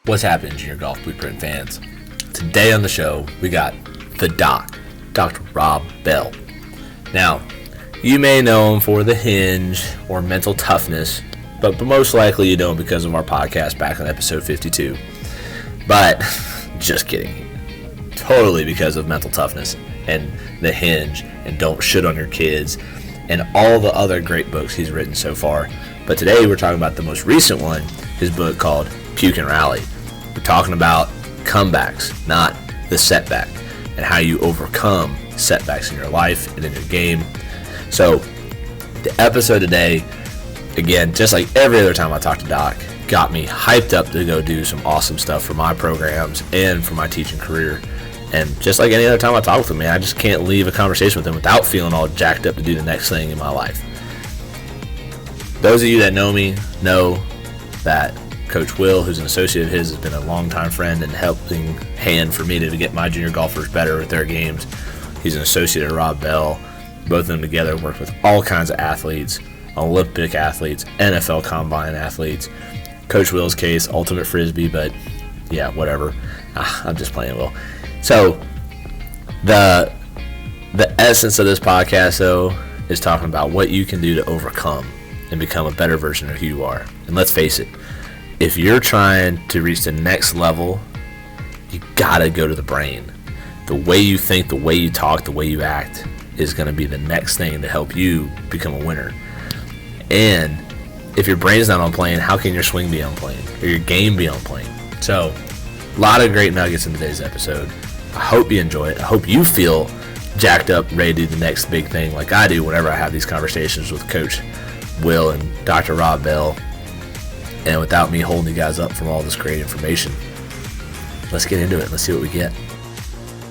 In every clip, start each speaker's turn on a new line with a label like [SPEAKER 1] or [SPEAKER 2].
[SPEAKER 1] What's happening, Junior Golf Blueprint fans? Today on the show, we got the Doc, Dr. Rob Bell. Now, you may know him for the hinge or mental toughness, but most likely you know him because of our podcast back on episode 52. But, just kidding. Totally because of mental toughness and the hinge and don't shit on your kids and all the other great books he's written so far. But today we're talking about the most recent one, his book called Puke and Rally. We're talking about comebacks, not the setback, and how you overcome setbacks in your life and in your game. So the episode today, again, just like every other time I talk to Doc, got me hyped up to go do some awesome stuff for my programs and for my teaching career. And just like any other time I talk with him, man, I just can't leave a conversation with him without feeling all jacked up to do the next thing in my life. Those of you that know me know that Coach Will, who's an associate of his, has been a longtime friend and helping hand for me to get my junior golfers better at their games. He's an associate of Rob Bell. Both of them together work with all kinds of athletes, Olympic athletes, NFL combine athletes. Coach Will's case, ultimate frisbee, but yeah, whatever. I'm just playing Will. So the essence of this podcast, though, is talking about what you can do to overcome and become a better version of who you are. And let's face it, if you're trying to reach the next level, you gotta go to the brain. The way you think, the way you talk, the way you act is going to be the next thing to help you become a winner. And if your brain's not on plane, how can your swing be on plane or your game be on plane? So a lot of great nuggets in today's episode. I hope you enjoy it. I hope you feel jacked up, ready to do the next big thing like I do whenever I have these conversations with Coach Will and Dr. Rob Bell. And without me holding you guys up from all this great information, let's get into it. Let's see what we get.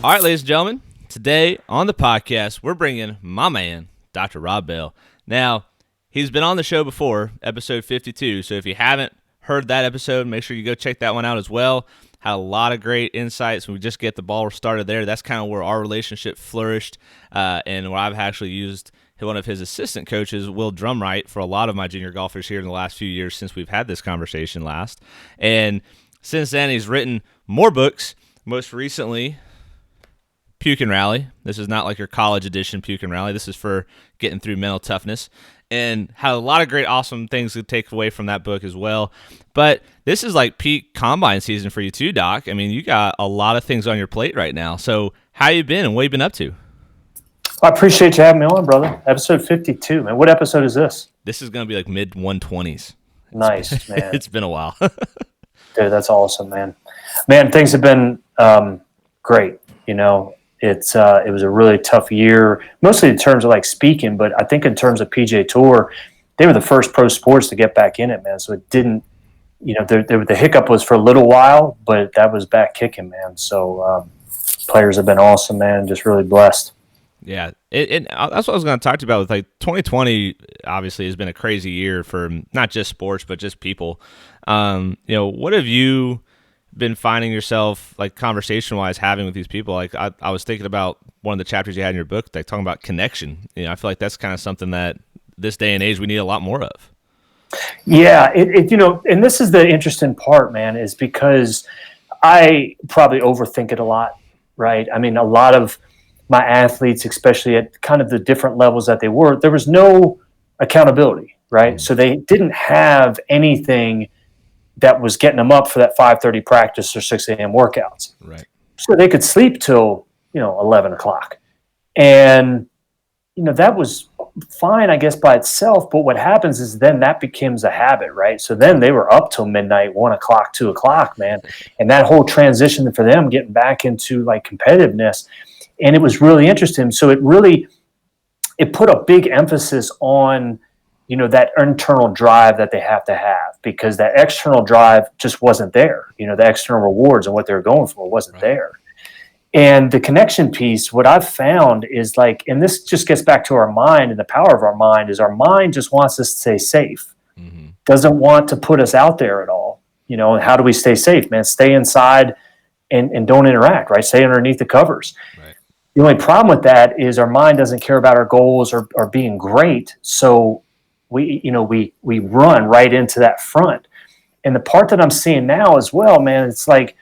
[SPEAKER 2] All right, ladies and gentlemen, today on the podcast, we're bringing my man, Dr. Rob Bell. Now, he's been on the show before, episode 52, so if you haven't heard that episode, make sure you go check that one out as well. Had a lot of great insights. We just get the ball started there. That's kind of where our relationship flourished, and where I've actually used one of his assistant coaches, Will Drumright, for a lot of my junior golfers here in the last few years since we've had this conversation last. And since then, he's written more books, most recently Puke and Rally. This is not like your college edition Puke and Rally. This is for getting through mental toughness. And had a lot of great, awesome things to take away from that book as well. But this is like peak combine season for you too, Doc. I mean, you got a lot of things on your plate right now. So how you been and what you been up to?
[SPEAKER 3] I appreciate you having me on, brother. Episode 52, man. What episode is this?
[SPEAKER 2] This is going to be like mid-120s.
[SPEAKER 3] Nice, man.
[SPEAKER 2] It's been a while.
[SPEAKER 3] Dude, that's awesome, man. Man, things have been great. You know, it was a really tough year, mostly in terms of like speaking, but I think in terms of PGA Tour, they were the first pro sports to get back in it, man. So it didn't, you know, the hiccup was for a little while, but that was back kicking, man. So players have been awesome, man. Just really blessed.
[SPEAKER 2] Yeah, that's what I was going to talk to you about. With like 2020, obviously, has been a crazy year for not just sports, but just people. You know, what have you been finding yourself, like, conversation-wise, having with these people? Like, I was thinking about one of the chapters you had in your book, like talking about connection. You know, I feel like that's kind of something that this day and age we need a lot more of.
[SPEAKER 3] Yeah, you know, and this is the interesting part, man, is because I probably overthink it a lot, right? I mean, a lot of my athletes, especially at kind of the different levels that they were, there was no accountability, right? Mm-hmm. So they didn't have anything that was getting them up for that 5:30 practice or 6 a.m. workouts.
[SPEAKER 2] Right.
[SPEAKER 3] So they could sleep till, 11 o'clock. And, that was fine, I guess, by itself. But what happens is then that becomes a habit, right? So then they were up till midnight, 1 o'clock, 2 o'clock, man. And that whole transition for them getting back into like competitiveness. And it was really interesting. So it put a big emphasis on, that internal drive that they have to have, because that external drive just wasn't there. The external rewards and what they were going for wasn't there. And the connection piece, what I've found is like, and this just gets back to our mind, and the power of our mind is our mind just wants us to stay safe. Mm-hmm. Doesn't want to put us out there at all. And how do we stay safe, man? Stay inside and don't interact, right? Stay underneath the covers. Right. The only problem with that is our mind doesn't care about our goals or being great. So we run right into that front. And the part that I'm seeing now as well, man, it's like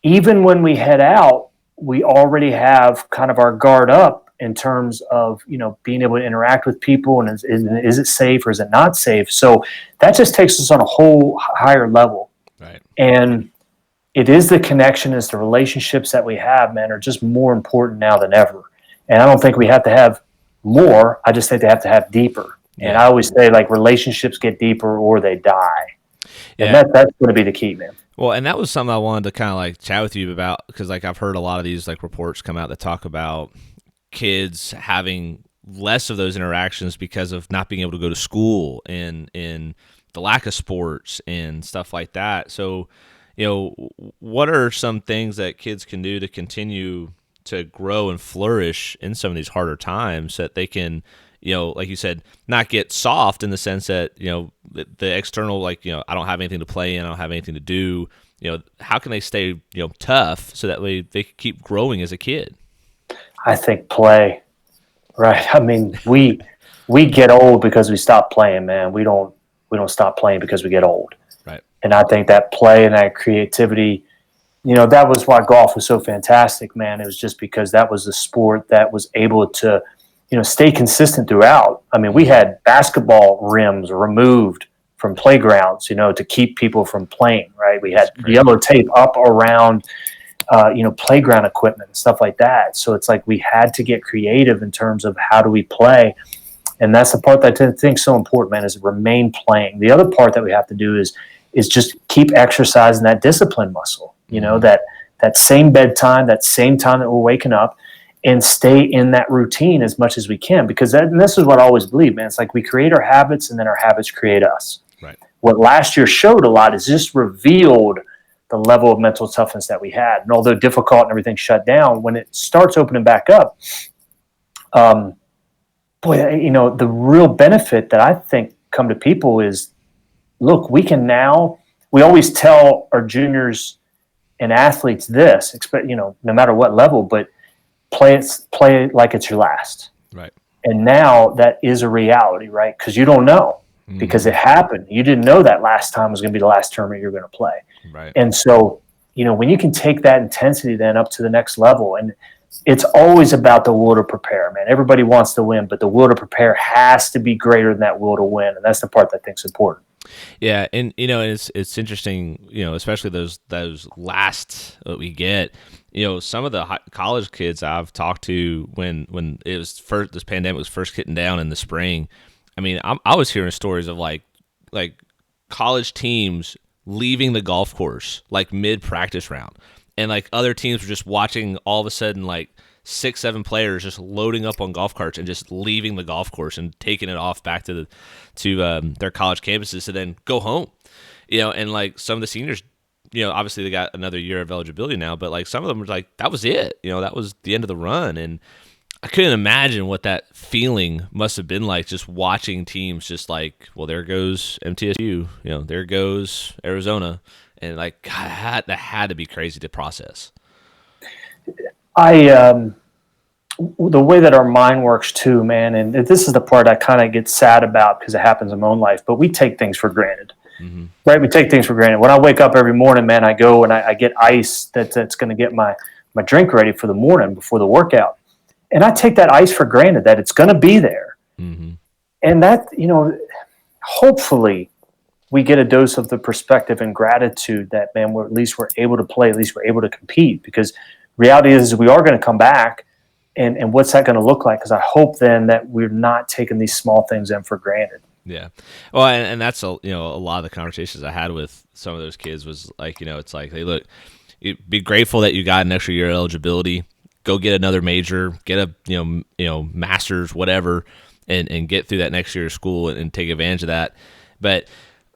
[SPEAKER 3] even when we head out, we already have kind of our guard up in terms of, being able to interact with people, and is it safe or is it not safe? So that just takes us on a whole higher level.
[SPEAKER 2] Right.
[SPEAKER 3] And it is the connection, is the relationships that we have, man, are just more important now than ever. And I don't think we have to have more. I just think they have to have deeper. Yeah. And I always say, like, relationships get deeper or they die. Yeah. And that's going to be the key, man.
[SPEAKER 2] Well, and that was something I wanted to kind of like chat with you about, because like I've heard a lot of these like reports come out that talk about kids having less of those interactions because of not being able to go to school and the lack of sports and stuff like that. So, what are some things that kids can do to continue to grow and flourish in some of these harder times, that they can, like you said, not get soft in the sense that, the external, like, I don't have anything to play in, I don't have anything to do. How can they stay, tough so that way they can keep growing as a kid?
[SPEAKER 3] I think play, right? I mean, we get old because we stop playing, man. We don't stop playing because we get old.
[SPEAKER 2] Right.
[SPEAKER 3] And I think that play and that creativity, that was why golf was so fantastic, man. It was just because that was a sport that was able to, stay consistent throughout. I mean, we had basketball rims removed from playgrounds, to keep people from playing, right? We had yellow tape up around, playground equipment and stuff like that. So it's like we had to get creative in terms of how do we play. And that's the part that I think is so important, man, is remain playing. The other part that we have to do is just keep exercising that discipline muscle, that same bedtime, that same time that we're waking up, and stay in that routine as much as we can. Because and this is what I always believe, man. It's like we create our habits and then our habits create us.
[SPEAKER 2] Right. What
[SPEAKER 3] last year showed a lot is just revealed the level of mental toughness that we had. And although difficult and everything shut down, when it starts opening back up, the real benefit that I think come to people is, look, we always tell our juniors and athletes this, no matter what level, but play like it's your last.
[SPEAKER 2] Right.
[SPEAKER 3] And now that is a reality, right? Because you don't know, because it happened. You didn't know that last time was going to be the last tournament you're going to play.
[SPEAKER 2] Right.
[SPEAKER 3] And so, when you can take that intensity then up to the next level, and it's always about the will to prepare, man. Everybody wants to win, but the will to prepare has to be greater than that will to win. And that's the part that I think is important.
[SPEAKER 2] Yeah, and it's interesting, especially those last that we get. Some of the college kids I've talked to when it was first, this pandemic was first hitting down in the spring. I mean, I was hearing stories of like college teams leaving the golf course like mid practice round, and like other teams were just watching, all of a sudden like 6-7 players just loading up on golf carts and just leaving the golf course and taking it off back to their college campuses to then go home. And like some of the seniors, obviously they got another year of eligibility now, but like some of them were like, that was it. That was the end of the run. And I couldn't imagine what that feeling must have been like, just watching teams just like, well, there goes MTSU, there goes Arizona. And like, God, that had to be crazy to process.
[SPEAKER 3] The way that our mind works too, man, and this is the part I kind of get sad about because it happens in my own life, but we take things for granted, right? We take things for granted. When I wake up every morning, man, I go and I get ice that's going to get my drink ready for the morning before the workout. And I take that ice for granted that it's going to be there. And that, hopefully we get a dose of the perspective and gratitude that, man, at least we're able to play, at least we're able to compete, because reality is we are going to come back, and what's that going to look like? Because I hope then that we're not taking these small things in for granted.
[SPEAKER 2] Yeah. Well, and that's a lot of the conversations I had with some of those kids was like, it's like, hey, look, be grateful that you got an extra year eligibility. Go get another major, get a master's, whatever, and get through that next year of school and take advantage of that. But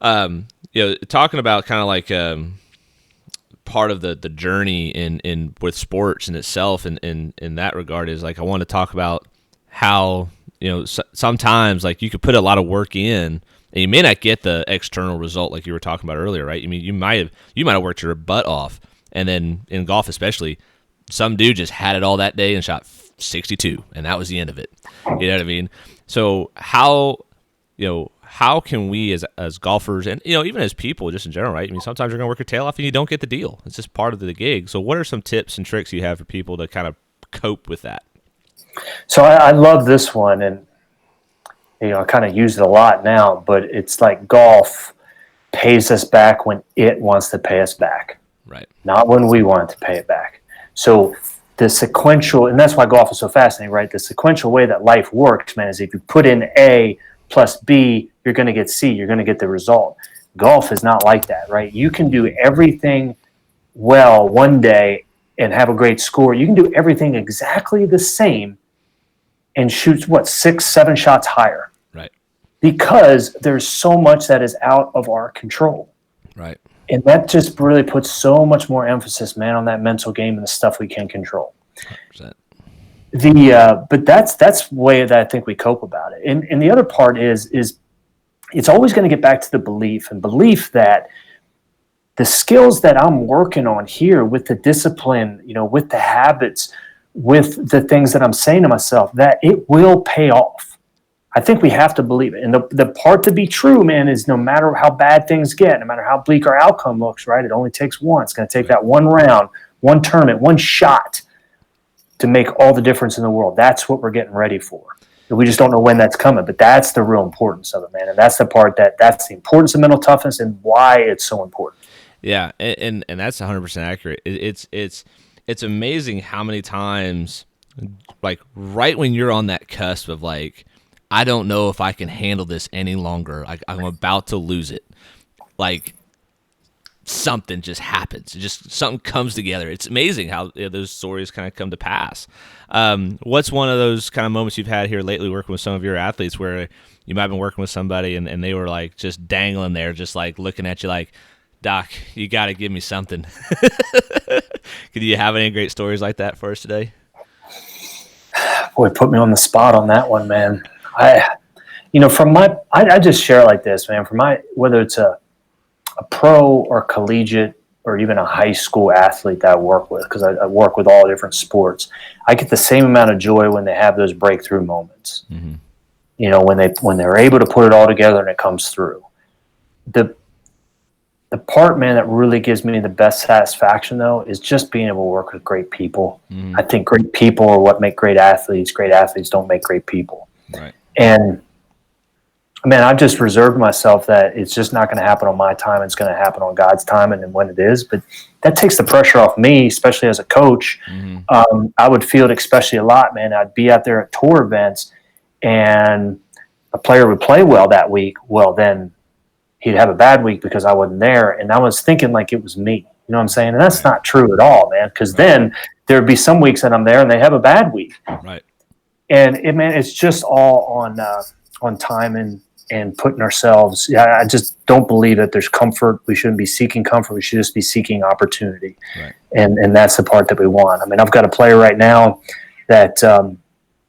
[SPEAKER 2] talking about kind of like part of the journey in with sports in itself, and in that regard is like, I want to talk about how sometimes like you could put a lot of work in and you may not get the external result like you were talking about earlier, right? I mean, you might have worked your butt off, and then in golf especially, some dude just had it all that day and shot 62, and that was the end of it. You know what I mean? So how how can we as golfers and, even as people just in general, right? I mean, sometimes you're going to work your tail off and you don't get the deal. It's just part of the gig. So what are some tips and tricks you have for people to kind of cope with that?
[SPEAKER 3] So I love this one, and I kind of use it a lot now, but it's like golf pays us back when it wants to pay us back.
[SPEAKER 2] Right.
[SPEAKER 3] Not when we want to pay it back. So the sequential, and that's why golf is so fascinating, right? The sequential way that life works, man, is if you put in A plus B, you're going to get C. You're going to get the result. Golf is not like that, right? You can do everything well one day and have a great score. You can do everything exactly the same and shoot, 6, 7 shots higher.
[SPEAKER 2] Right.
[SPEAKER 3] Because there's so much that is out of our control.
[SPEAKER 2] Right.
[SPEAKER 3] And that just really puts so much more emphasis, man, on that mental game and the stuff we can control.
[SPEAKER 2] 100%.
[SPEAKER 3] But that's the way that I think we cope about it. And the other part is it's always going to get back to the belief that the skills that I'm working on here with the discipline, with the habits, with the things that I'm saying to myself, that it will pay off. I think we have to believe it. And the part to be true, man, is no matter how bad things get, no matter how bleak our outcome looks, right? It only takes one. It's going to take that one round, one tournament, one shot to make all the difference in the world. That's what we're getting ready for. And we just don't know when that's coming, but that's the real importance of it, man. And that's the part that's the importance of mental toughness and why it's so important.
[SPEAKER 2] Yeah, and that's 100% accurate. It's amazing how many times, like right when you're on that cusp of like, I don't know if I can handle this any longer. I'm about to lose it. Like something just happens. Just something comes together. It's amazing how those stories kind of come to pass. What's one of those kind of moments you've had here lately working with some of your athletes where you might have been working with somebody and they were like just dangling there, just like looking at you like, Doc, you got to give me something. Could you have any great stories like that for us today?
[SPEAKER 3] Boy, put me on the spot on that one, man. I just share it like this, man. Whether it's a pro or collegiate or even a high school athlete that I work with, because I work with all different sports, I get the same amount of joy when they have those breakthrough moments. Mm-hmm. When they're able to put it all together and it comes through. The part, man, that really gives me the best satisfaction, though, is just being able to work with great people. Mm. I think great people are what make great athletes. Great athletes don't make great people.
[SPEAKER 2] Right.
[SPEAKER 3] And, man, I've just reserved myself that it's just not going to happen on my time. It's going to happen on God's time and when it is. But that takes the pressure off me, especially as a coach. Mm-hmm. I would feel it especially a lot, man. I'd be out there at tour events, and a player would play well that week. Well, then he'd have a bad week because I wasn't there, and I was thinking like it was me. You know what I'm saying? And that's not true at all, man, because then there'd be some weeks that I'm there and they have a bad week.
[SPEAKER 2] Right.
[SPEAKER 3] And, it's just all on time and putting ourselves – I just don't believe that there's comfort. We shouldn't be seeking comfort. We should just be seeking opportunity.
[SPEAKER 2] Right.
[SPEAKER 3] And that's the part that we want. I mean, I've got a player right now that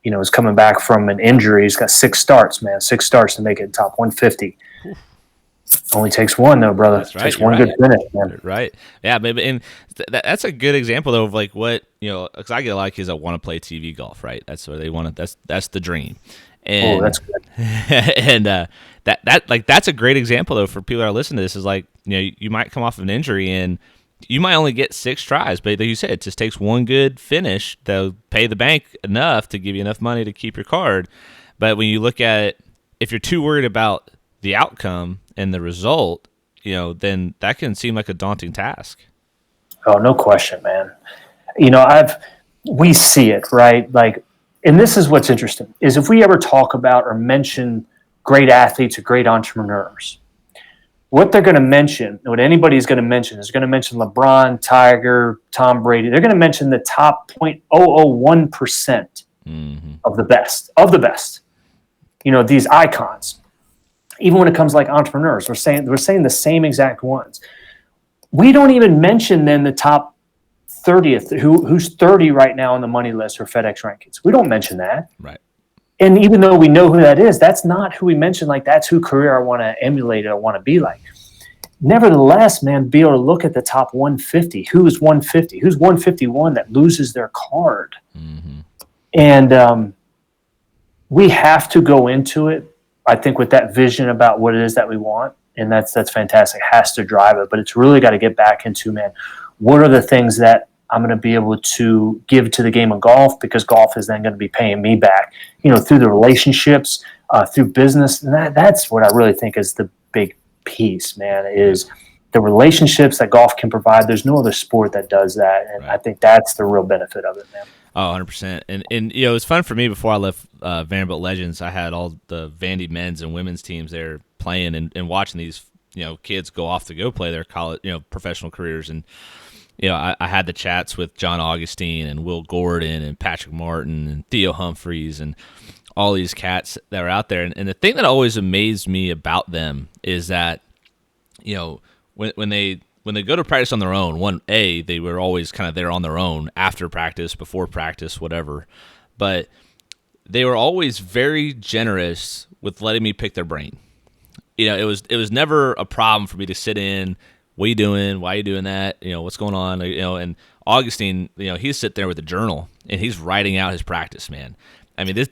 [SPEAKER 3] is coming back from an injury. He's got 6 starts, man, 6 starts to make it top 150. Only takes one, though, brother.
[SPEAKER 2] That's right.
[SPEAKER 3] Takes one good finish, man.
[SPEAKER 2] Right. Yeah, maybe, and that's a good example, though, of like what because I get a lot of kids that want to play TV golf, right? That's what they want to. That's the dream. And,
[SPEAKER 3] that's good.
[SPEAKER 2] And that's a great example, though, for people that are listening to this. Is like you might come off of an injury and you might only get 6 tries, but like you said, it just takes one good finish to pay the bank enough to give you enough money to keep your card. But when you look at it, if you're too worried about the outcome and the result, then that can seem like a daunting task.
[SPEAKER 3] Oh, no question, man. We see it, right? Like, and this is what's interesting, is if we ever talk about or mention great athletes or great entrepreneurs, what they're going to mention, what anybody's going to mention, is going to mention LeBron, Tiger, Tom Brady. They're going to mention the top 0.001% of the best. These icons. Even when it comes like entrepreneurs, we're saying the same exact ones. We don't even mention then the top 30th, who's 30 right now on the money list or FedEx rankings. We don't mention that.
[SPEAKER 2] Right.
[SPEAKER 3] And even though we know who that is, that's not who we mention. Like, that's who career I want to emulate or want to be like. Nevertheless, man, be able to look at the top 150. Who's 150? Who's 151 that loses their card? Mm-hmm. And we have to go into it I think with that vision about what it is that we want, and that's fantastic, has to drive it. But it's really got to get back into, man, what are the things that I'm going to be able to give to the game of golf, because golf is then going to be paying me back, through the relationships, through business. And that's what I really think is the big piece, man, is the relationships that golf can provide. There's no other sport that does that. And I think that's the real benefit of it, man.
[SPEAKER 2] Oh, 100%. And it was fun for me before I left Vanderbilt Legends. I had all the Vandy men's and women's teams there playing and watching these, kids go off to go play their college, professional careers. And, I had the chats with John Augustine and Will Gordon and Patrick Martin and Theo Humphreys and all these cats that were out there. And the thing that always amazed me about them is that, when they go to practice on their own, they were always kind of there on their own after practice, before practice, whatever. But they were always very generous with letting me pick their brain. It was never a problem for me to sit in. What are you doing? Why are you doing that? What's going on? And Augustine, he's sitting there with a journal and he's writing out his practice, man. I mean,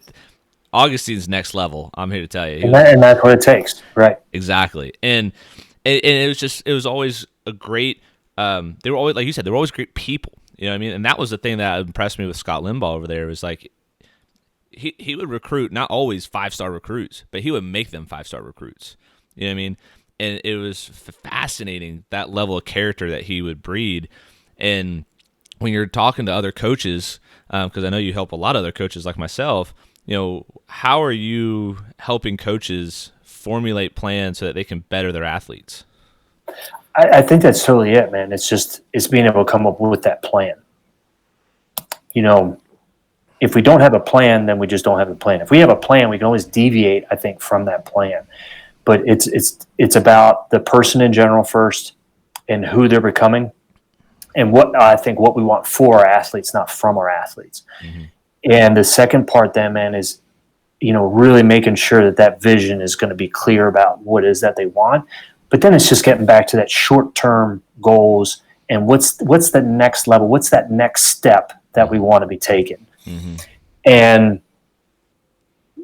[SPEAKER 2] Augustine's next level. I'm here to tell you.
[SPEAKER 3] And that's what it takes, right?
[SPEAKER 2] Exactly. And it was always a great. They were always, like you said, they were always great people. You know what I mean? And that was the thing that impressed me with Scott Limbaugh over there. Was like he would recruit not always 5-star recruits, but he would make them 5-star recruits. You know what I mean? And it was fascinating, that level of character that he would breed. And when you're talking to other coaches, because I know you help a lot of other coaches like myself, how are you helping coaches formulate plans so that they can better their athletes?
[SPEAKER 3] I think that's totally it, man. It's being able to come up with that plan. If we don't have a plan, then we just don't have a plan. If we have a plan, we can always deviate, I think, from that plan. But it's about the person in general first and who they're becoming, and what we want for our athletes, not from our athletes. Mm-hmm. And the second part then, man, is really making sure that vision is going to be clear about what it is that they want. But then it's just getting back to that short-term goals and what's the next level, what's that next step that we want to be taking. Mm-hmm. And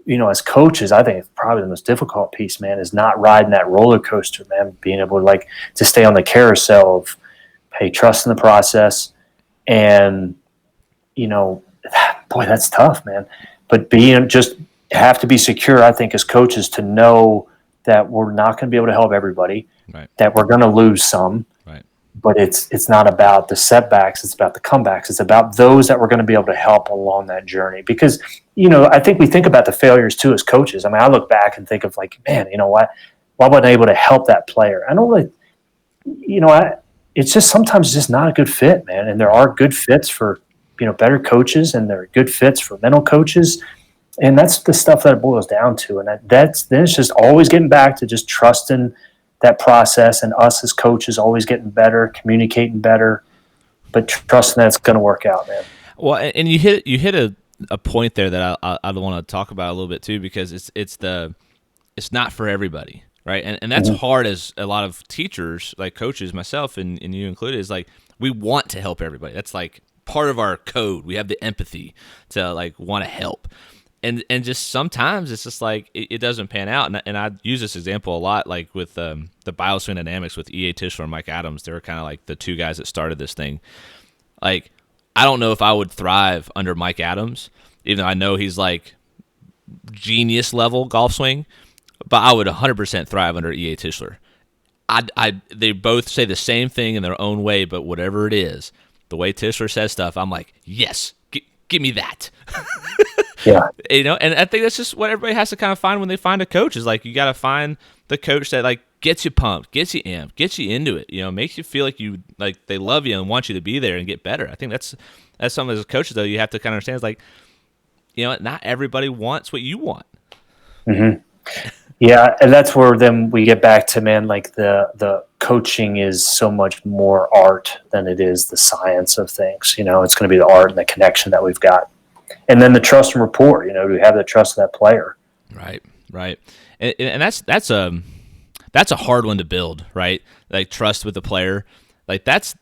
[SPEAKER 3] as coaches, I think probably the most difficult piece, man, is not riding that roller coaster, man, being able to stay on the carousel of, hey, trust in the process. And, boy, that's tough, man. But have to be secure, I think, as coaches, to know that we're not going to be able to help everybody, right, that we're going to lose some. Right. But it's not about the setbacks. It's about the comebacks. It's about those that we're going to be able to help along that journey. Because, I think we think about the failures too as coaches. I mean, I look back and think of like, man, why wasn't I able to help that player? I don't really, it's just sometimes just not a good fit, man. And there are good fits for, better coaches, and there are good fits for mental coaches. And that's the stuff that it boils down to. And then it's just always getting back to just trusting that process, and us as coaches always getting better, communicating better, but trusting that it's going to work out, man.
[SPEAKER 2] Well, and you hit a point there that I want to talk about a little bit too, because it's not for everybody, right? And that's mm-hmm. hard, as a lot of teachers, like coaches, myself and you included, is like, we want to help everybody. That's like part of our code. We have the empathy to like want to help. And just sometimes it's just like it doesn't pan out. And I use this example a lot, like with the bioswing dynamics with E.A. Tischler and Mike Adams. They were kind of like the two guys that started this thing. Like, I don't know if I would thrive under Mike Adams, even though I know he's like genius level golf swing, but I would 100% thrive under E.A. Tischler. They both say the same thing in their own way, but whatever it is, the way Tischler says stuff, I'm like, yes, give me that.
[SPEAKER 3] Yeah.
[SPEAKER 2] And I think that's just what everybody has to kind of find when they find a coach, is like, you got to find the coach that like gets you pumped, gets you amped, gets you into it, makes you feel like they love you and want you to be there and get better. I think that's something as coaches, though, you have to kind of understand, is like, not everybody wants what you want.
[SPEAKER 3] Mm-hmm. Yeah. And that's where then we get back to, man, like the coaching is so much more art than it is the science of things. It's going to be the art and the connection that we've got. And then the trust and rapport, to have the trust of that player. Right.
[SPEAKER 2] And that's a hard one to build, right? Like, trust with the player. Like, that's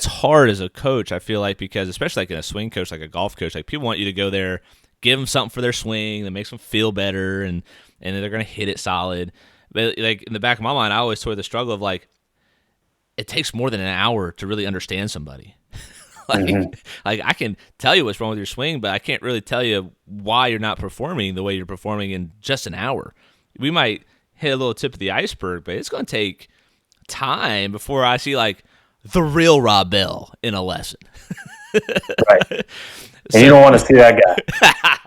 [SPEAKER 2] hard as a coach, I feel like, because especially like in a swing coach, like a golf coach, like people want you to go there, give them something for their swing that makes them feel better, and they're going to hit it solid. But like in the back of my mind, I always toy the struggle of like, it takes more than an hour to really understand somebody. Like I can tell you what's wrong with your swing, but I can't really tell you why you're not performing the way you're performing in just an hour. We might hit a little tip of the iceberg, but it's going to take time before I see like the real Rob Bell in a lesson.
[SPEAKER 3] Right. And you don't want to see that guy.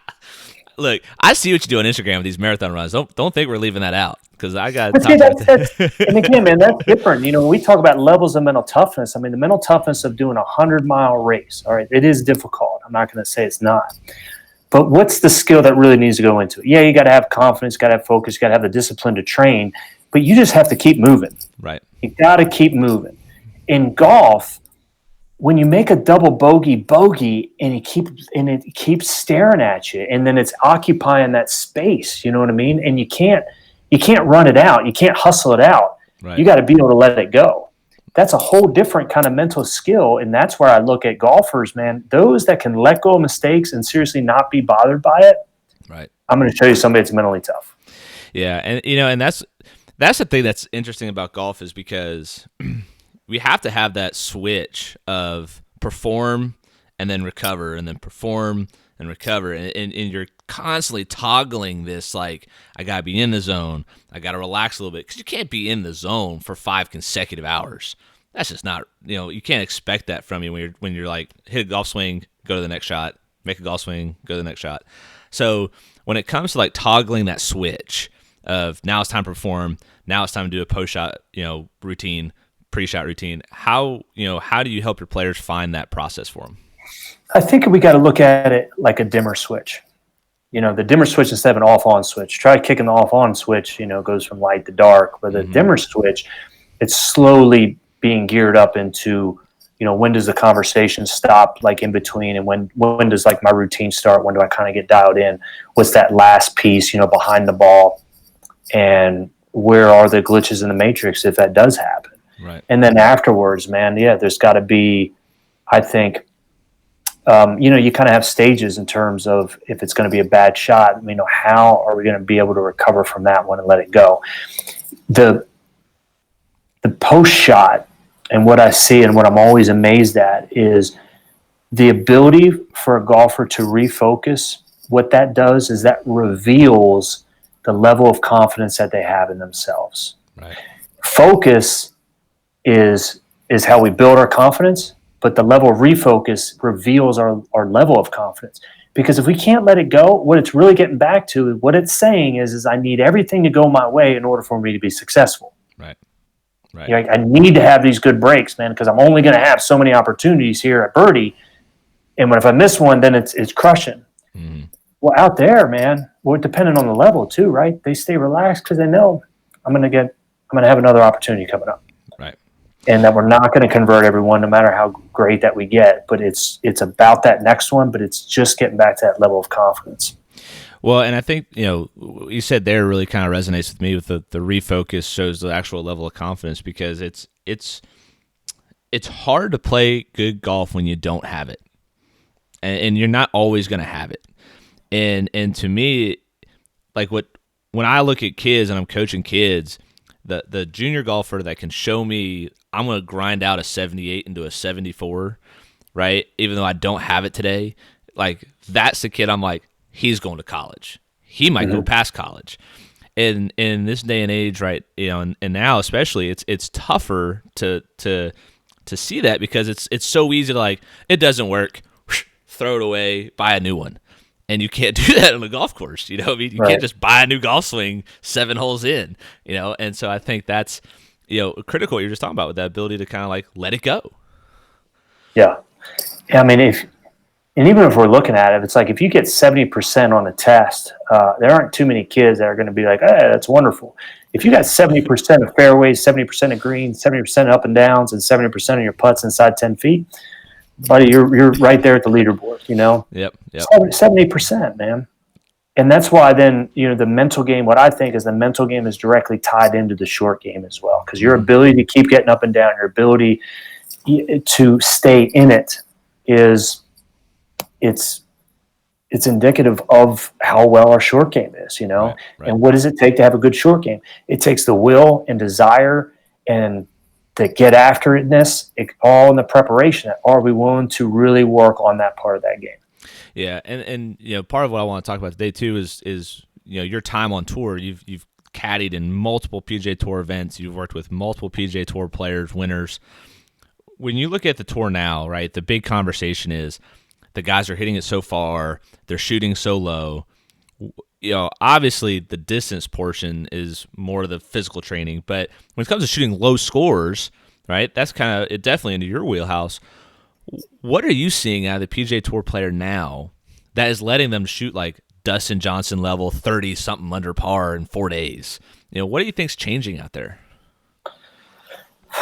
[SPEAKER 2] Look, I see what you do on Instagram with these marathon runs. Don't think we're leaving that out, because I got.
[SPEAKER 3] And again, man, that's different. You know, when we talk about levels of mental toughness, I mean, the mental toughness of doing a 100-mile race. All right, it is difficult. I'm not going to say it's not. But what's the skill that really needs to go into it? Yeah, you got to have confidence, got to have focus, got to have the discipline to train, but you just have to keep moving.
[SPEAKER 2] Right.
[SPEAKER 3] You got to keep moving. In golf, when you make a double bogey and it keeps staring at you, and then it's occupying that space, you know what I mean? And you can't run it out. You can't hustle it out.
[SPEAKER 2] Right.
[SPEAKER 3] You got to be able to let it go. That's a whole different kind of mental skill. And that's where I look at golfers, man, those that can let go of mistakes and seriously not be bothered by it.
[SPEAKER 2] Right.
[SPEAKER 3] I'm going to show you somebody that's mentally tough.
[SPEAKER 2] Yeah. And, you know, and that's the thing that's interesting about golf, is because we have to have that switch of perform and then recover, and then perform and recover. And you're constantly toggling this, like, I got to be in the zone. I got to relax a little bit, because you can't be in the zone for 5 consecutive hours. That's just not, you know, you can't expect that from you when you're like, hit a golf swing, go to the next shot, make a golf swing, go to the next shot. So when it comes to like toggling that switch of now it's time to perform, now it's time to do a post-shot, you know, routine, pre-shot routine, how do you help your players find that process for them?
[SPEAKER 3] I think we got to look at it like a dimmer switch. You know, the dimmer switch instead of an off-on switch. Try kicking the off-on switch, you know, goes from light to dark. But the dimmer switch, it's slowly being geared up into, you know, when does the conversation stop, like in between, and when does like my routine start? When do I kind of get dialed in? What's that last piece, you know, behind the ball? And where are the glitches in the matrix if that does happen?
[SPEAKER 2] Right.
[SPEAKER 3] And then afterwards, man, yeah, there's got to be, I think, you know, you kind of have stages in terms of if it's going to be a bad shot, you know, how are we going to be able to recover from that one and let it go? The post shot, and what I see and what I'm always amazed at, is the ability for a golfer to refocus. What that does is that reveals the level of confidence that they have in themselves.
[SPEAKER 2] Right.
[SPEAKER 3] Focus is how we build our confidence, but the level of refocus reveals our level of confidence. Because if we can't let it go, what it's really getting back to, what it's saying is I need everything to go my way in order for me to be successful.
[SPEAKER 2] Right. Right.
[SPEAKER 3] You know, I need to have these good breaks, man, because I'm only going to have so many opportunities here at Birdie. And if I miss one, then it's crushing. Mm-hmm. Well, out there, man, well, depending on the level too, right? They stay relaxed because they know I'm going to have another opportunity coming up.
[SPEAKER 2] Right.
[SPEAKER 3] And that we're not going to convert everyone, no matter how great that we get. But it's about that next one, but it's just getting back to that level of confidence.
[SPEAKER 2] Well, and I think, you know, what you said there really kind of resonates with me with the refocus shows the actual level of confidence, because it's hard to play good golf when you don't have it. And you're not always going to have it. And to me, like when I look at kids and I'm coaching kids, the junior golfer that can show me I'm going to grind out a 78 into a 74, right? Even though I don't have it today, like that's the kid I'm like, he's going to college. He might go past college. And in this day and age, right, you know, and now especially, it's tougher to see that, because it's so easy to like, it doesn't work, throw it away, buy a new one. And you can't do that on a golf course, you know. I mean, you can't just buy a new golf swing 7 holes in, you know. And so I think that's, you know, critical what you're just talking about, with that ability to kind of like let it go.
[SPEAKER 3] Yeah. I mean, even if we're looking at it, it's like if you get 70% on a test, there aren't too many kids that are going to be like, hey, that's wonderful. If you got 70% of fairways, 70% of greens, 70% up and downs, and 70% of your putts inside 10 feet, buddy, you're right there at the leaderboard, you know?
[SPEAKER 2] Yep.
[SPEAKER 3] 70%, man. And that's why then, you know, the mental game, what I think is the mental game is directly tied into the short game as well, because your ability to keep getting up and down, your ability to stay in it it's it's indicative of how well our short game is,
[SPEAKER 2] Right.
[SPEAKER 3] And what does it take to have a good short game? It takes the will and desire and the get after itness, all in the preparation. Are we willing to really work on that part of that game?
[SPEAKER 2] Yeah, and part of what I want to talk about today too is your time on tour. You've caddied in multiple PGA Tour events. You've worked with multiple PGA Tour players, winners. When you look at the tour now, right, the big conversation is the guys are hitting it so far, they're shooting so low. Obviously the distance portion is more of the physical training, but when it comes to shooting low scores, right, that's kind of it definitely into your wheelhouse. What are you seeing out of the PGA Tour player now that is letting them shoot like Dustin Johnson level 30-something under par in 4 days? What do you think's changing out there?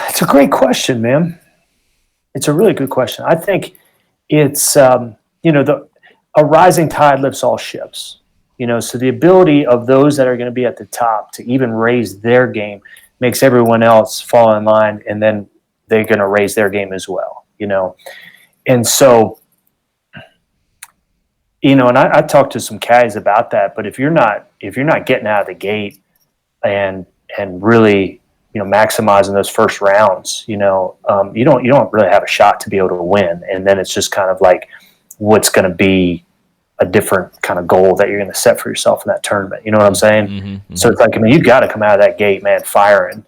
[SPEAKER 3] It's a great question, man. It's a really good question. I think it's, a rising tide lifts all ships. So the ability of those that are going to be at the top to even raise their game makes everyone else fall in line, and then they're going to raise their game as well. And so, and I talked to some caddies about that, but if you're not getting out of the gate and really, maximizing those first rounds, you don't really have a shot to be able to win. And then it's just kind of like, what's going to be a different kind of goal that you're going to set for yourself in that tournament. You know what I'm saying?
[SPEAKER 2] Mm-hmm.
[SPEAKER 3] So it's like, you've got to come out of that gate, man, firing.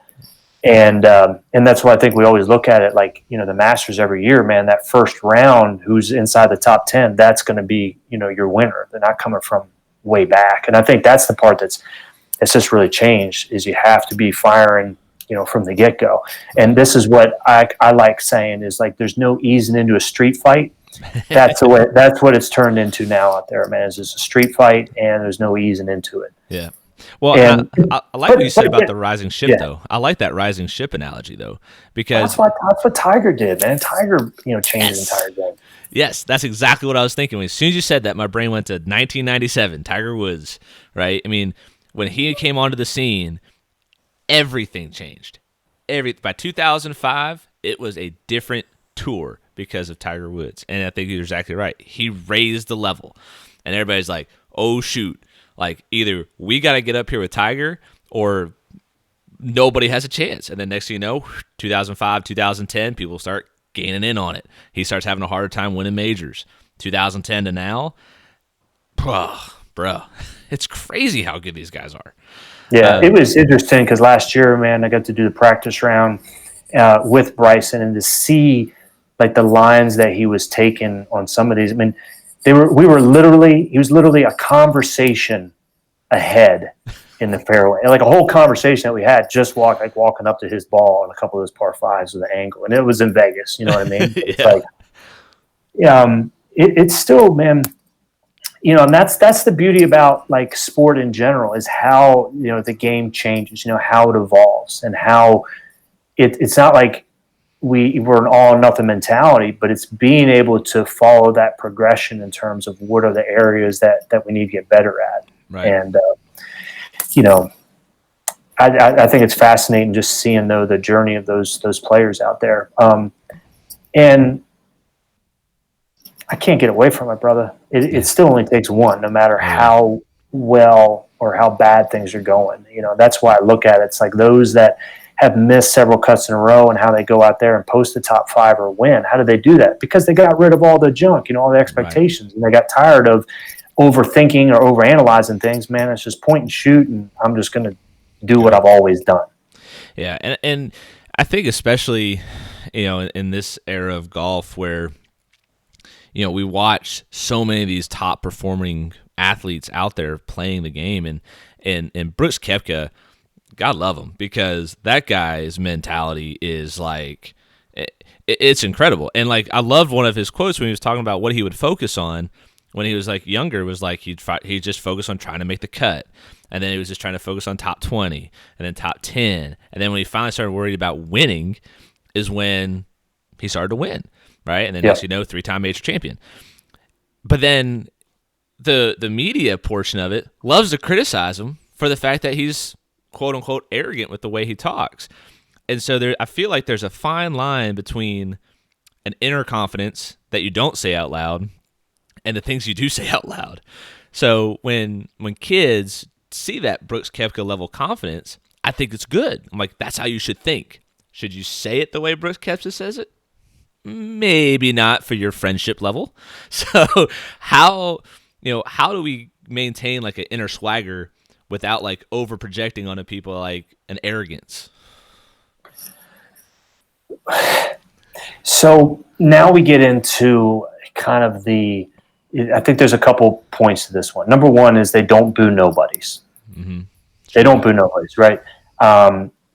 [SPEAKER 3] And that's why I think we always look at it like, the Masters every year, man, that first round, who's inside the top 10, that's going to be, your winner. They're not coming from way back. And I think that's the part that's just really changed, is you have to be firing, from the get-go. And this is what I like saying is like, there's no easing into a street fight. That's what it's turned into now out there, man. It's just a street fight, and there's no easing into it.
[SPEAKER 2] Yeah. Well, I like what you said about the rising ship, though. I like that rising ship analogy, though, because
[SPEAKER 3] that's what Tiger did, man. Tiger, changed the entire game.
[SPEAKER 2] Yes, that's exactly what I was thinking. As soon as you said that, my brain went to 1997, Tiger Woods, right? I mean, when he came onto the scene, everything changed. By 2005, it was a different tour because of Tiger Woods. And I think you're exactly right. He raised the level. And everybody's like, oh, shoot. Like, either we got to get up here with Tiger or nobody has a chance. And then next thing you know, 2005, 2010, people start gaining in on it. He starts having a harder time winning majors. 2010 to now, bro, it's crazy how good these guys are.
[SPEAKER 3] Yeah, it was interesting because last year, man, I got to do the practice round with Bryson, and to see like the lines that he was taking on some of these. I mean, he was literally a conversation ahead in the fairway, and like a whole conversation that we had just walking up to his ball on a couple of those par fives with the angle, and it was in Vegas. You know what I mean? It's like, it's still, man. And that's the beauty about like sport in general, is how the game changes, how it evolves, and how it's not like we're an all or nothing mentality, but it's being able to follow that progression in terms of what are the areas that we need to get better at.
[SPEAKER 2] Right.
[SPEAKER 3] And I think it's fascinating just seeing the journey of those players out there. And I can't get away from it, brother. It still only takes one, no matter how well or how bad things are going. That's why I look at it. It's like those that have missed several cuts in a row, and how they go out there and post the top five or win. How do they do that? Because they got rid of all the junk, all the expectations, and they got tired of overthinking or overanalyzing things. Man, it's just point and shoot, and I'm just going to do what I've always done.
[SPEAKER 2] Yeah, and I think especially, in this era of golf where, we watch so many of these top performing athletes out there playing the game, and Brooks Koepka, God love him, because that guy's mentality is like, it's incredible. And like, I loved one of his quotes when he was talking about what he would focus on when he was like younger, was like he'd just focus on trying to make the cut, and then he was just trying to focus on top 20 and then top 10, and then when he finally started worried about winning is when he started to win, right? And then next 3-time major champion. But then the media portion of it loves to criticize him for the fact that he's quote unquote arrogant with the way he talks. And so I feel like there's a fine line between an inner confidence that you don't say out loud and the things you do say out loud. So when kids see that Brooks Koepka level confidence, I think it's good. I'm like, that's how you should think. Should you say it the way Brooks Koepka says it? Maybe not for your friendship level. So how do we maintain like an inner swagger without like over projecting onto people like an arrogance?
[SPEAKER 3] So now we get into kind of I think there's a couple points to this one. Number one is they don't boo nobodies.
[SPEAKER 2] Mm-hmm.
[SPEAKER 3] They don't boo nobodies, right?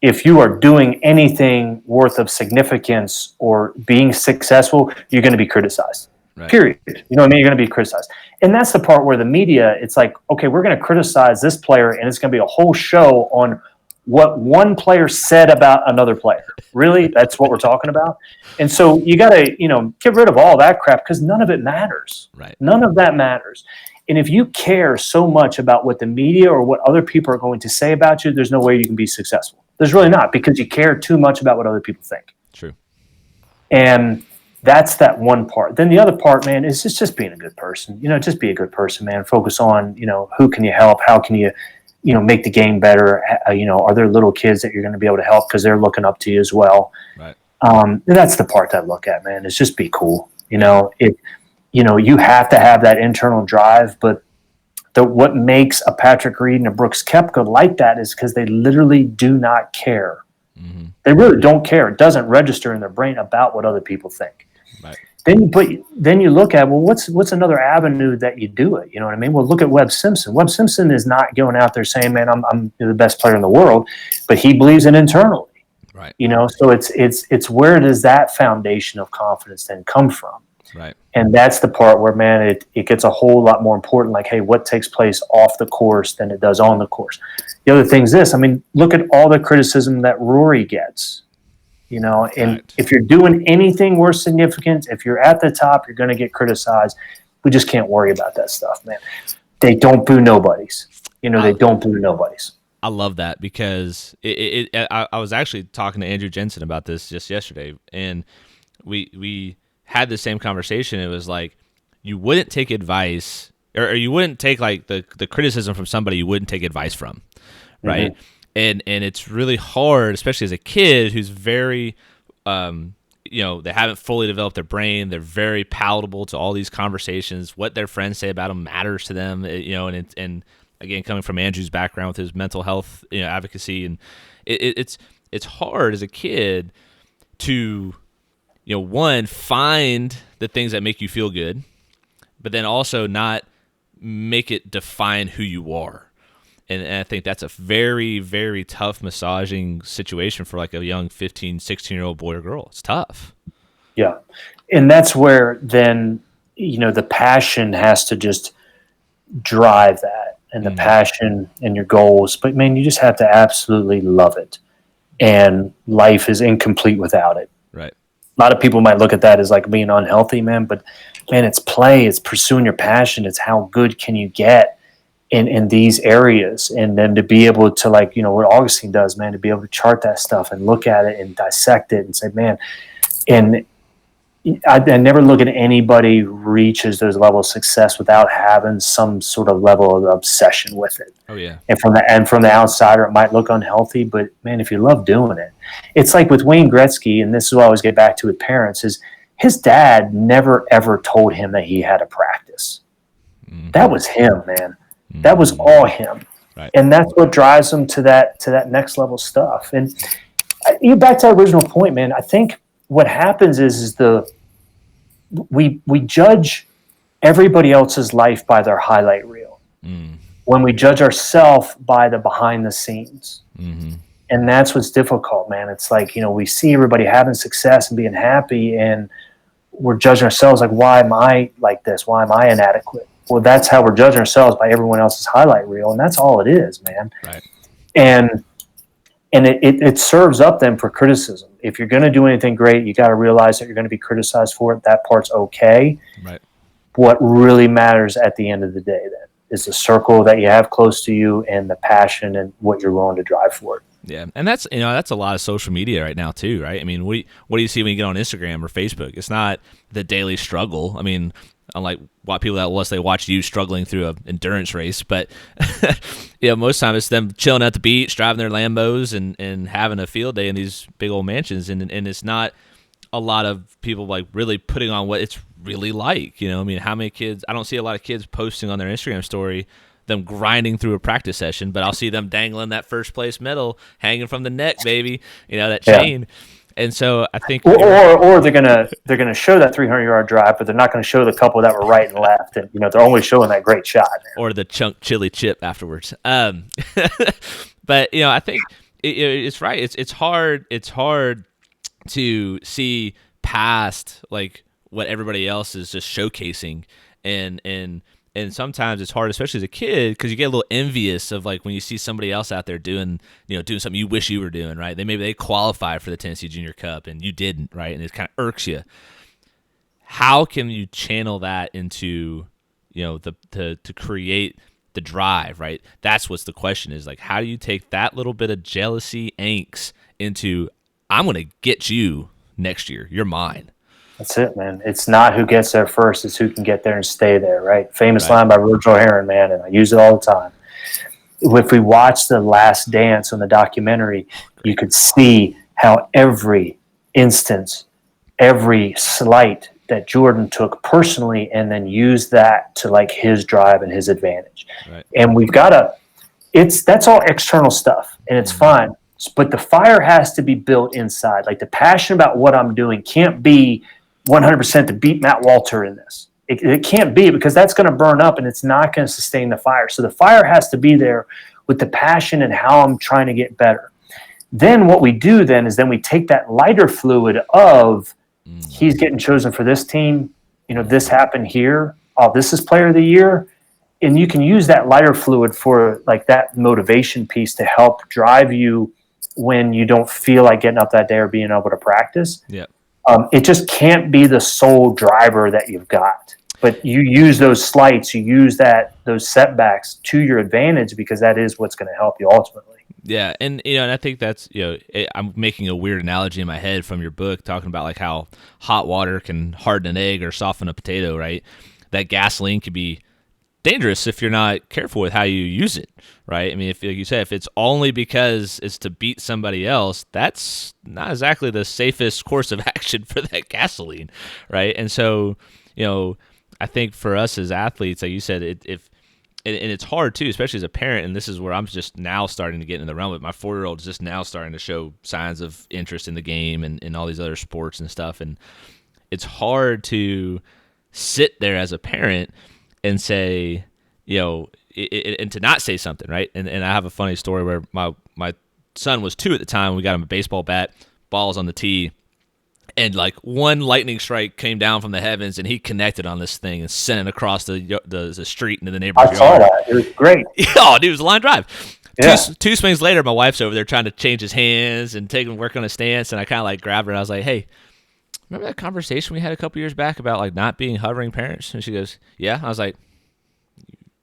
[SPEAKER 3] If you are doing anything worth of significance or being successful, you're going to be criticized. Right. Period. You know what I mean? You're going to be criticized. And that's the part where the media, it's like, okay, we're going to criticize this player, and it's going to be a whole show on what one player said about another player. Really? That's what we're talking about? And so you got to, get rid of all that crap because none of it matters.
[SPEAKER 2] Right.
[SPEAKER 3] None of that matters. And if you care so much about what the media or what other people are going to say about you, there's no way you can be successful. There's really not, because you care too much about what other people think.
[SPEAKER 2] True.
[SPEAKER 3] And that's that one part. Then the other part, man, is just being a good person. Just be a good person, man. Focus on, who can you help? How can you, make the game better? Are there little kids that you're going to be able to help because they're looking up to you as well?
[SPEAKER 2] Right.
[SPEAKER 3] That's the part that I look at, man. Is just be cool. You have to have that internal drive, but what makes a Patrick Reed and a Brooks Koepka like that is because they literally do not care.
[SPEAKER 2] Mm-hmm.
[SPEAKER 3] They really don't care. It doesn't register in their brain about what other people think.
[SPEAKER 2] Right.
[SPEAKER 3] Then you look at, well, what's another avenue that you do it? You know what I mean? Well, look at Webb Simpson. Webb Simpson is not going out there saying, man, I'm the best player in the world, but he believes it internally.
[SPEAKER 2] Right.
[SPEAKER 3] So it's where does that foundation of confidence then come from?
[SPEAKER 2] Right.
[SPEAKER 3] And that's the part where, man, it gets a whole lot more important. Like, hey, what takes place off the course than it does on the course? The other thing is this. I mean, look at all the criticism that Rory gets. And
[SPEAKER 2] right.
[SPEAKER 3] If you're doing anything worth significance, if you're at the top, you're going to get criticized. We just can't worry about that stuff, man. They don't boo nobodies. They don't boo nobodies.
[SPEAKER 2] I love that because I was actually talking to Andrew Jensen about this just yesterday, and we had the same conversation. It was like, you wouldn't take advice, or you wouldn't take like the criticism from somebody you wouldn't take advice from, right? Mm-hmm. And it's really hard, especially as a kid who's very, they haven't fully developed their brain. They're very palatable to all these conversations. What their friends say about them matters to them, and again, coming from Andrew's background with his mental health, advocacy, and it's hard as a kid to, one, find the things that make you feel good, but then also not make it define who you are. And I think that's a very, very tough massaging situation for like a young 15, 16-year-old boy or girl. It's tough.
[SPEAKER 3] Yeah. And that's where then, the passion has to just drive that, and the passion and your goals. But, man, you just have to absolutely love it. And life is incomplete without it.
[SPEAKER 2] Right.
[SPEAKER 3] A lot of people might look at that as like being unhealthy, man. But, man, it's play. It's pursuing your passion. It's how good can you get in these areas, and then to be able to, like, what Augustine does, man, to be able to chart that stuff and look at it and dissect it and say, man, and I never look at anybody who reaches those levels of success without having some sort of level of obsession with it.
[SPEAKER 2] Oh yeah.
[SPEAKER 3] And from the outsider, it might look unhealthy, but man, if you love doing it, it's like with Wayne Gretzky, and this is what I always get back to with parents, is his dad never ever told him that he had to practice. Mm-hmm. That was him, man. That was all him.
[SPEAKER 2] Right.
[SPEAKER 3] And that's what drives him to that next level stuff. And back to that original point, man, I think what happens is we judge everybody else's life by their highlight reel. When we judge ourselves by the behind the scenes. Mm-hmm. And that's what's difficult, man. It's like, we see everybody having success and being happy, and we're judging ourselves like, why am I like this? Why am I inadequate? Well, that's how we're judging ourselves, by everyone else's highlight reel, and that's all it is, man.
[SPEAKER 2] Right.
[SPEAKER 3] And it serves up then for criticism. If you're going to do anything great, you got to realize that you're going to be criticized for it. That part's okay.
[SPEAKER 2] Right. What
[SPEAKER 3] really matters at the end of the day then is the circle that you have close to you and the passion and what you're willing to drive for it.
[SPEAKER 2] Yeah, and that's a lot of social media right now too, right? I mean, what do you see when you get on Instagram or Facebook? It's not the daily struggle. I mean, unlike what people that unless they watch you struggling through an endurance race. But most time it's them chilling at the beach, driving their Lambos, and having a field day in these big old mansions, and it's not a lot of people like really putting on what it's really like. I mean, how many kids? I don't see a lot of kids posting on their Instagram story them grinding through a practice session, but I'll see them dangling that first place medal hanging from the neck, baby. That chain. And so I think,
[SPEAKER 3] or they're gonna show that 300-yard drive, but they're not going to show the couple that were right and left, and they're only showing that great shot,
[SPEAKER 2] or the chunk chili chip afterwards. But I think it's right. It's hard. It's hard to see past like what everybody else is just showcasing, and sometimes it's hard, especially as a kid, because you get a little envious of like when you see somebody else out there doing something you wish you were doing, right? Maybe they qualified for the Tennessee Junior Cup and you didn't, right? And it kind of irks you. How can you channel that into to create the drive, right? That's what's the question is, like, how do you take that little bit of jealousy, angst into, I'm going to get you next year. You're mine.
[SPEAKER 3] That's it, man. It's not who gets there first, it's who can get there and stay there, right? Famous line by Virgil Herron, man, and I use it all the time. If we watch The Last Dance on the documentary, you could see how every instance, every slight that Jordan took personally and then used that to like his drive and his advantage. Right. And we've got to that's all external stuff, and it's fine. But the fire has to be built inside. Like the passion about what I'm doing can't be 100% to beat Matt Walter in this. It can't be, because that's going to burn up and it's not going to sustain the fire. So the fire has to be there with the passion and how I'm trying to get better. Then what we do then is we take that lighter fluid of he's getting chosen for this team. This happened here. Oh, this is player of the year. And you can use that lighter fluid for like that motivation piece to help drive you when you don't feel like getting up that day or being able to practice.
[SPEAKER 2] Yeah.
[SPEAKER 3] It just can't be the sole driver that you've got. But you use those slights, you use those setbacks to your advantage, because that is what's going to help you ultimately.
[SPEAKER 2] Yeah, and and I think that's I'm making a weird analogy in my head from your book, talking about like how hot water can harden an egg or soften a potato, right? That gasoline could be dangerous if you're not careful with how you use it, right? I mean, if like you said, if it's only because it's to beat somebody else, that's not exactly the safest course of action for that gasoline, right? And so, I think for us as athletes, like you said, and it's hard too, especially as a parent, and this is where I'm just now starting to get in the realm of my 4-year-old is just now starting to show signs of interest in the game and all these other sports and stuff, and it's hard to sit there as a parent and say, and to not say something, right? And I have a funny story where my son was 2 at the time. We got him a baseball bat, balls on the tee, and like one lightning strike came down from the heavens, and he connected on this thing and sent it across the street into the neighbor's yard.
[SPEAKER 3] I saw that. It was great.
[SPEAKER 2] Oh, dude, it was a line drive.
[SPEAKER 3] Yeah.
[SPEAKER 2] Two swings later, my wife's over there trying to change his hands and work on his stance, and I kind of like grabbed her and I was like, hey, remember that conversation we had a couple years back about like not being hovering parents? And she goes, yeah. I was like,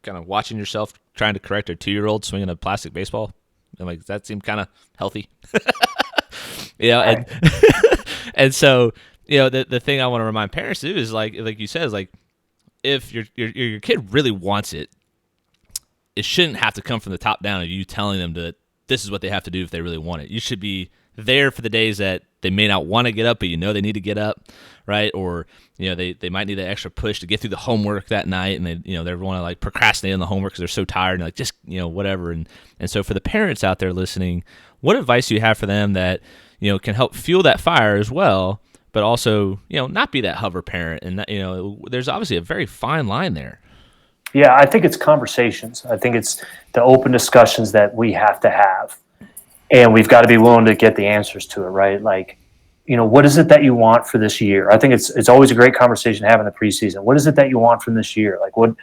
[SPEAKER 2] kind of watching yourself trying to correct a 2-year-old swinging a plastic baseball. I'm like, that seemed kind of healthy. And and so the thing I want to remind parents to do is like you said, is like if your kid really wants it, it shouldn't have to come from the top down of you telling them that this is what they have to do if they really want it. You should be there for the days that they may not want to get up, but they need to get up, right? Or they might need that extra push to get through the homework that night, and they want to like procrastinate on the homework because they're so tired and like just whatever. And so for the parents out there listening, what advice do you have for them that can help fuel that fire as well, but also not be that hover parent? And there's obviously a very fine line there.
[SPEAKER 3] Yeah, I think it's conversations. I think it's the open discussions that we have to have. And we've got to be willing to get the answers to it, right? Like, what is it that you want for this year? I think it's always a great conversation to have in the preseason. What is it that you want from this year? Like, what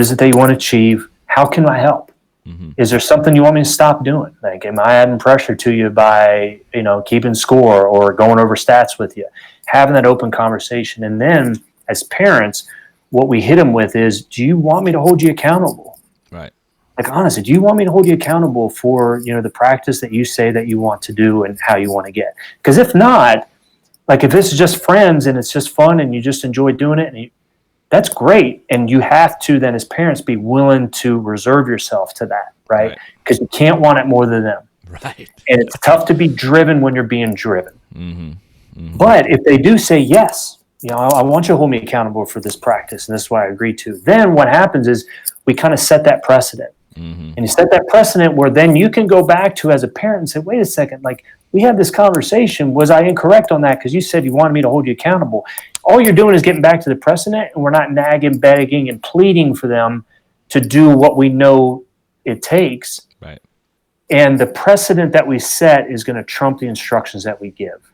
[SPEAKER 3] is it that you want to achieve? How can I help? Mm-hmm. Is there something you want me to stop doing? Like, am I adding pressure to you by, keeping score or going over stats with you? Having that open conversation. And then as parents, what we hit them with is, do you want me to hold you accountable?
[SPEAKER 2] Right.
[SPEAKER 3] Like, honestly, do you want me to hold you accountable for, the practice that you say that you want to do and how you want to get? Because if not, Like if it's just friends and it's just fun and you just enjoy doing it, that's great. And you have to then as parents be willing to reserve yourself to that, right? Because you can't want it more than them.
[SPEAKER 2] Right.
[SPEAKER 3] And it's tough to be driven when you're being driven.
[SPEAKER 2] Mm-hmm. Mm-hmm.
[SPEAKER 3] But if they do say, yes, I want you to hold me accountable for this practice, and this is what I agree to, then what happens is we kind of set that precedent. Mm-hmm. And you set that precedent where then you can go back to as a parent and say, wait a second, like we had this conversation. Was I incorrect on that? Because you said you wanted me to hold you accountable. All you're doing is getting back to the precedent, and we're not nagging, begging, and pleading for them to do what we know it takes.
[SPEAKER 2] Right.
[SPEAKER 3] And the precedent that we set is going to trump the instructions that we give.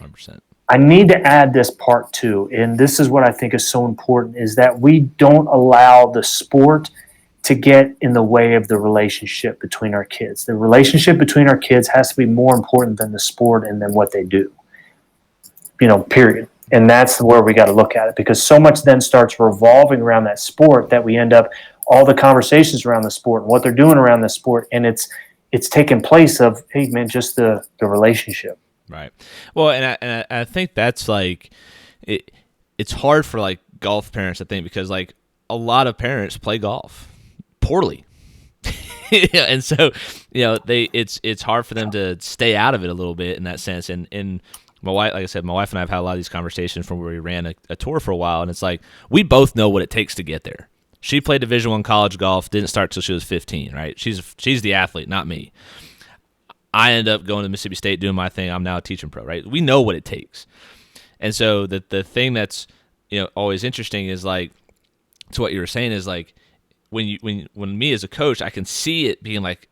[SPEAKER 2] 100%.
[SPEAKER 3] I need to add this part too, and this is what I think is so important, is that we don't allow the sport to get in the way of the relationship between our kids. The relationship between our kids has to be more important than the sport and than what they do, period. And that's where we got to look at it, because so much then starts revolving around that sport that we end up all the conversations around the sport and what they're doing around the sport, and it's taking place of, hey man, just the relationship.
[SPEAKER 2] Right. Well, and I think that's like it's hard for like golf parents, I think, because like a lot of parents play golf poorly. And so, it's hard for them to stay out of it a little bit in that sense. And my wife, like I said, my wife and I have had a lot of these conversations from where we ran a tour for a while, and it's like we both know what it takes to get there. She played Division I college golf, didn't start till she was 15, right? She's the athlete, not me. I ended up going to Mississippi State doing my thing. I'm now a teaching pro, right? We know what it takes. And so the thing that's always interesting is like, to what you were saying is like, when me as a coach, I can see it being like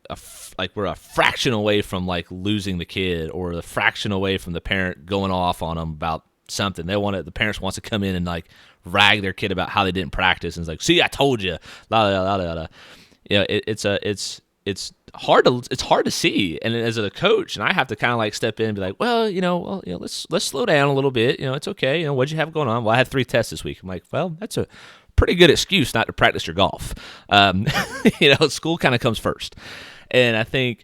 [SPEAKER 2] we're a fraction away from like losing the kid, or a fraction away from the parent going off on them about something. The parents wants to come in and like rag their kid about how they didn't practice, and it's like, see, I told you, la la la la la. It's hard to see, and as a coach, and I have to kind of like step in and be like, let's slow down a little bit. It's okay. What'd you have going on? Well, I had 3 tests this week. I'm like, well, that's a pretty good excuse not to practice your golf. School kind of comes first, and I think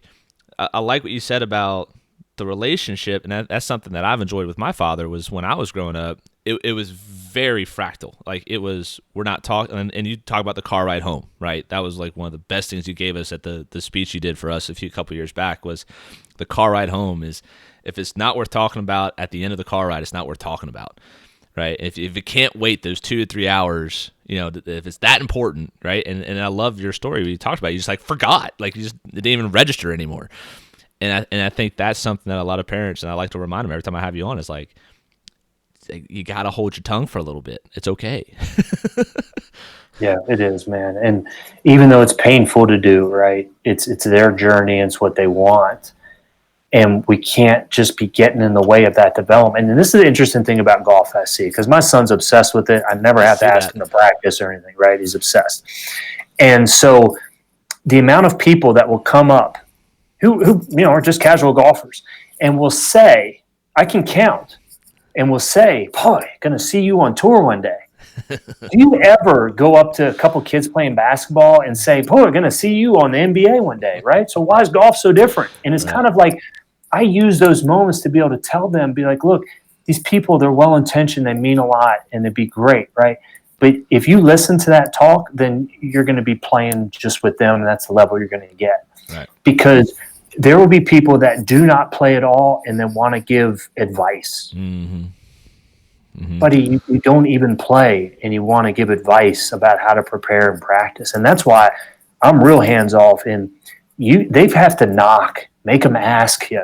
[SPEAKER 2] I like what you said about the relationship, and that's something that I've enjoyed with my father. Was when I was growing up, it was very fractal. Like it was, we're not talking, and you talk about the car ride home, right? That was like one of the best things you gave us at the speech you did for us a couple years back. Was the car ride home is, if it's not worth talking about at the end of the car ride, it's not worth talking about, right? If it can't wait those 2 to 3 hours, if it's that important, right? And I love your story where you talked about it. You just like forgot, like you just didn't even register anymore. And I think that's something that a lot of parents, and I like to remind them every time I have you on, is like, you got to hold your tongue for a little bit. It's okay.
[SPEAKER 3] Yeah, it is, man. And even though it's painful to do, right, it's their journey, and it's what they want. And we can't just be getting in the way of that development. And this is the interesting thing about golf, I see, because my son's obsessed with it. I never have to ask him to practice or anything, right? He's obsessed. And so the amount of people that will come up who are just casual golfers and will say, I can count, and will say, boy, going to see you on tour one day. Do you ever go up to a couple kids playing basketball and say, boy, going to see you on the NBA one day, right? So why is golf so different? And it's kind of like, I use those moments to be able to tell them, be like, look, these people, they're well-intentioned, they mean a lot, and they'd be great, right? But if you listen to that talk, then you're going to be playing just with them, and that's the level you're going to get.
[SPEAKER 2] Right.
[SPEAKER 3] Because there will be people that do not play at all and then want to give advice. Mm-hmm. Mm-hmm. Buddy, you don't even play, and you want to give advice about how to prepare and practice. And that's why I'm real hands-off, and they have to knock, make them ask you.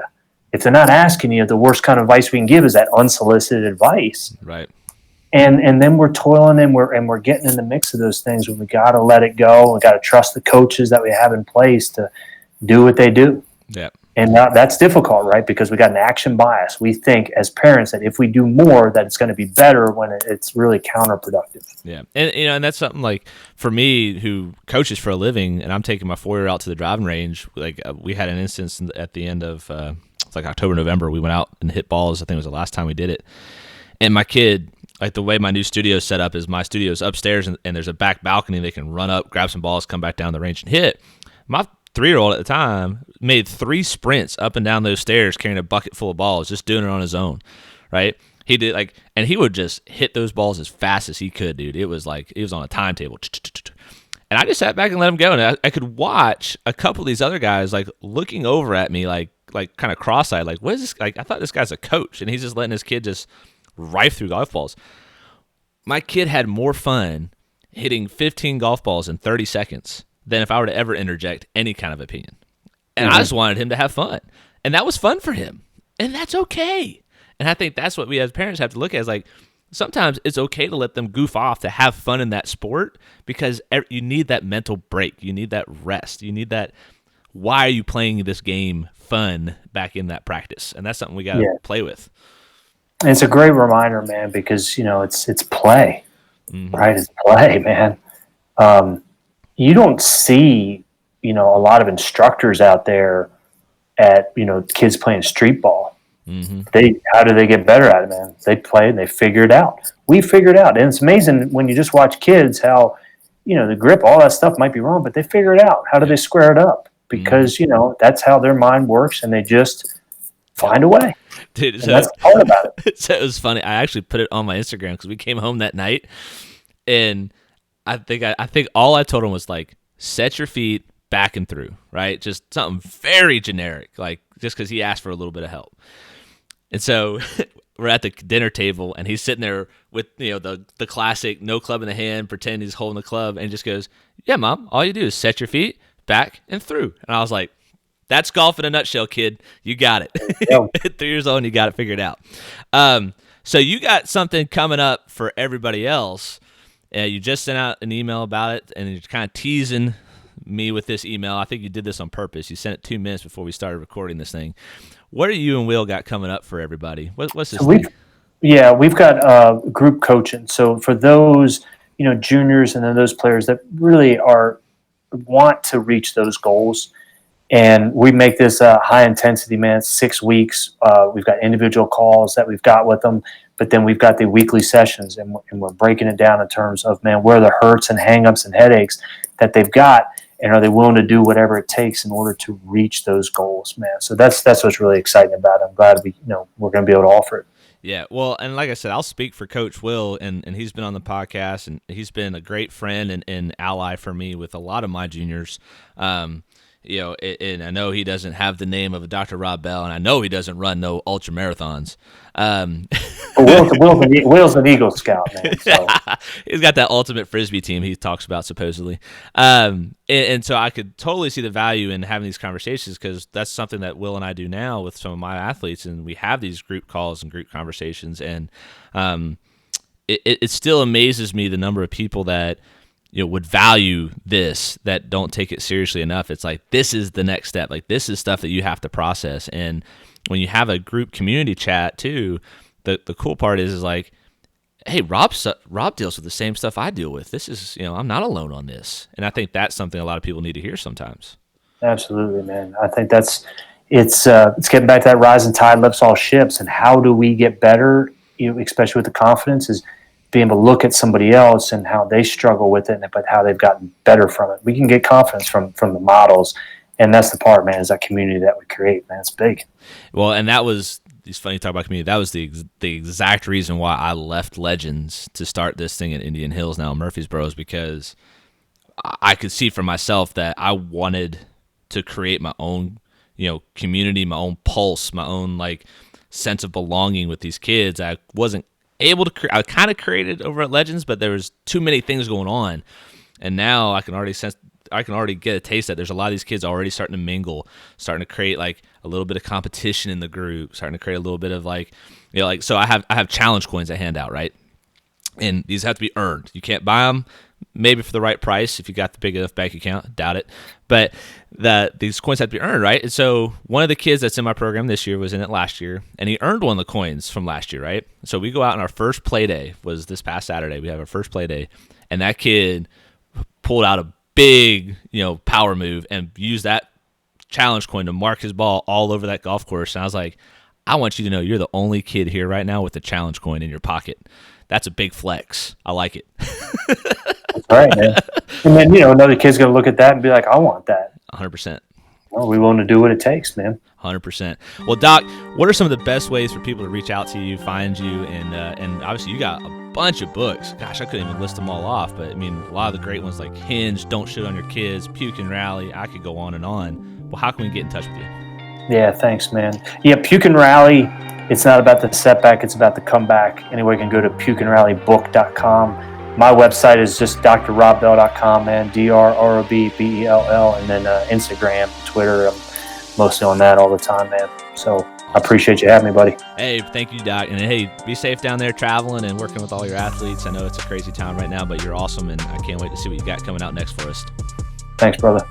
[SPEAKER 3] If they're not asking you, the worst kind of advice we can give is that unsolicited advice.
[SPEAKER 2] Right.
[SPEAKER 3] And then we're toiling, and we're getting in the mix of those things when we got to let it go. We got to trust the coaches that we have in place to do what they do.
[SPEAKER 2] Yeah.
[SPEAKER 3] And that's difficult, right? Because we got an action bias. We think as parents that if we do more, that it's going to be better, when it's really counterproductive.
[SPEAKER 2] Yeah. And that's something like for me who coaches for a living, and I'm taking my 4-year out to the driving range. Like we had an instance at the end of it's like October, November. We went out and hit balls. I think it was the last time we did it. And my kid, like the way my new studio is set up is my studio is upstairs, and there's a back balcony. They can run up, grab some balls, come back down the range and hit. My 3-year-old at the time made 3 sprints up and down those stairs carrying a bucket full of balls, just doing it on his own, right? He did and he would just hit those balls as fast as he could, dude. It was like he was on a timetable. And I just sat back and let him go, and I could watch a couple of these other guys like looking over at me like kind of cross-eyed, like, what is this? Like, I thought this guy's a coach, and he's just letting his kid just rife through golf balls. My kid had more fun hitting 15 golf balls in 30 seconds than if I were to ever interject any kind of opinion. And I just wanted him to have fun, and that was fun for him, and that's okay. And I think that's what we as parents have to look at is like, sometimes it's okay to let them goof off, to have fun in that sport, because you need that mental break. You need that rest. You need that, why are you playing this game fun back in that practice? And that's something we got to play with.
[SPEAKER 3] And it's a great reminder, man, because, it's play, right? It's play, man. You don't see, a lot of instructors out there at, kids playing street ball. How do they get better at it, man? They play and they figure it out. We figure it out. And it's amazing when you just watch kids how, the grip, all that stuff might be wrong, but they figure it out. How do they square it up? Because, that's how their mind works, and they just find a way.
[SPEAKER 2] Dude,
[SPEAKER 3] so that's all about it.
[SPEAKER 2] So it was funny. I actually put it on my Instagram because we came home that night, and I think all I told him was like, set your feet back and through, right? Just something very generic, like just because he asked for a little bit of help. And so we're at the dinner table, and he's sitting there with the classic no club in the hand, pretend he's holding the club, and he just goes, "Yeah, Mom, all you do is set your feet back and through." And I was like, "That's golf in a nutshell, kid. You got it." At 3 years old, and you got it figured out. So you got something coming up for everybody else. You just sent out an email about it, and you're kind of teasing me with this email. I think you did this on purpose. You sent it 2 minutes before we started recording this thing. What are you and Will got coming up for everybody? What's this thing?
[SPEAKER 3] We've got group coaching. So for those, juniors and then those players that really want to reach those goals, and we make this high intensity, man. 6 weeks. We've got individual calls that we've got with them, but then we've got the weekly sessions, and we're breaking it down in terms of, man, where are the hurts and hangups and headaches that they've got, and are they willing to do whatever it takes in order to reach those goals, man? So that's what's really exciting about it. I'm glad we're going to be able to offer it.
[SPEAKER 2] Yeah, well, and like I said, I'll speak for Coach Will, and he's been on the podcast, and he's been a great friend and ally for me with a lot of my juniors. And I know he doesn't have the name of a Dr. Rob Bell, and I know he doesn't run no ultra marathons.
[SPEAKER 3] Will's an Eagle Scout, man. So.
[SPEAKER 2] He's got that ultimate Frisbee team he talks about supposedly. And so I could totally see the value in having these conversations, because that's something that Will and I do now with some of my athletes, and we have these group calls and group conversations. And it still amazes me the number of people that would value this, that don't take it seriously enough. It's like, this is the next step. Like, this is stuff that you have to process. And when you have a group community chat too, the cool part is like, hey, Rob deals with the same stuff I deal with. This is, I'm not alone on this. And I think that's something a lot of people need to hear sometimes.
[SPEAKER 3] Absolutely, man. I think it's getting back to that rising tide lifts all ships. And how do we get better, especially with the confidence, is being able to look at somebody else and how they struggle with it, but how they've gotten better from it. We can get confidence from the models, and that's the part, man, is that community that we create, man. It's big.
[SPEAKER 2] Well, and it's funny you talk about community. That was the exact reason why I left Legends to start this thing in Indian Hills, now in Murfreesboro, is because I could see for myself that I wanted to create my own, community, my own pulse, my own sense of belonging with these kids. I wasn't able to I kind of created over at Legends, but there was too many things going on, and now I can already get a taste that there's a lot of these kids already starting to mingle, starting to create a little bit of competition in the group, starting to create a little bit of so I have challenge coins I hand out, right? And these have to be earned. You can't buy them maybe for the right price if you got the big enough bank account. Doubt it. But these coins have to be earned, right? And so one of the kids that's in my program this year was in it last year, and he earned one of the coins from last year, right? So we go out, and our first play day was this past Saturday. We have our first play day, and that kid pulled out a big, power move and used that challenge coin to mark his ball all over that golf course. And I was like, I want you to know you're the only kid here right now with a challenge coin in your pocket. That's a big flex. I like it.
[SPEAKER 3] That's right, man. And then, another kid's going to look at that and be like, I want that.
[SPEAKER 2] 100%.
[SPEAKER 3] Well, we want to do what it takes, man.
[SPEAKER 2] 100%. Well, Doc, what are some of the best ways for people to reach out to you, find you, and obviously you got a bunch of books. Gosh, I couldn't even list them all off, but I mean, a lot of the great ones like Hinge, Don't Shit on Your Kids, Puke and Rally. I could go on and on. Well, how can we get in touch with you?
[SPEAKER 3] Yeah, thanks, man. Yeah, Puke and Rally, it's not about the setback, it's about the comeback. Anyway, you can go to pukeandrallybook.com. My website is just drrobbell.com, man, DRROBBELL, and then Instagram, Twitter. I'm mostly on that all the time, man. So I appreciate you having me, buddy.
[SPEAKER 2] Hey, thank you, Doc. And hey, be safe down there traveling and working with all your athletes. I know it's a crazy time right now, but you're awesome, and I can't wait to see what you got coming out next for us.
[SPEAKER 3] Thanks, brother.